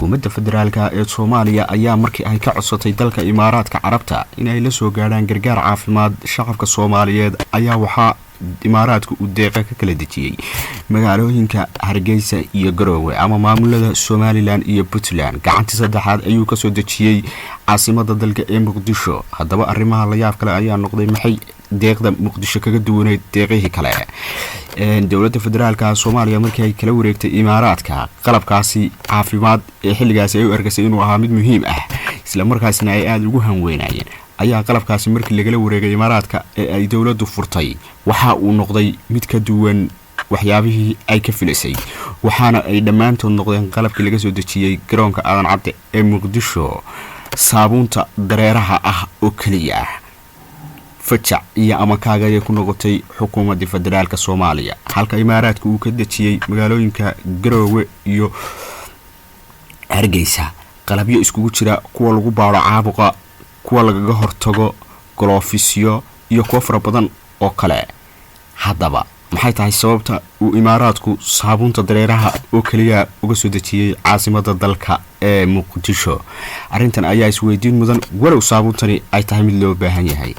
xukuumadda federaalka ee Soomaaliya ayaa markii ay ka codsatay dalka Imaaraadka Carabta in ay la soo gaaraan gargaar caafimaad shacabka Soomaaliyeed ayaa waxa Imaaraadku u deeqa ka kala dejiyay magaalooyinka Hargeysa iyo Garowe ama maamulada Somaliland iyo Puntland gacantii saddexaad ayuu ka soo dejiyay caasimadda dalka ee Muqdisho. haddaba arrimaha la yaab kale ayaa noqday maxay deeqda Muqdisho kaga duwaneyd deeqihii kale. dawladda federaalka Soomaaliya markii ay kala wareegtay Imaaraadka qalabkaasi caafimaad ee xilligaas ay u argagay inuu ahaa mid muhiim ah isla markaasna ay aad ugu hanweynayeen ayaa qalabkaasi markii laga wareegay Imaaraadka ee ay dawladdu furtay waxa uu noqday mid ka duwan waxyaabihii ay ka filisay waxaana ay dhamaantood noqdeen qalabkii laga soo dejiyay garoonka Aadan Cabdi ee Muqdisho saabuunta dareeraha ah oo kaliya fajac iyo ama kaaga ay ku noqotay xukuumadda federaalka Soomaaliya halka Imaaraadku uu ka dejiyay magaalooyinka Garowe iyo Hargeysa qalabyo iskugu jira kuwa lagu baaro caabuqa kuwa laga hortago goloofisyo iyo kuwa fara badan oo kale. haddaba maxay tahay sababta uu Imaaraadku saabuunta dareeraha oo kaliya uga soo dejiyay caasimadda dalka ee Muqdisho? arrintan ayaa isweydiin mudan walow saabuuntani ay tahay mid loo baahan yahay.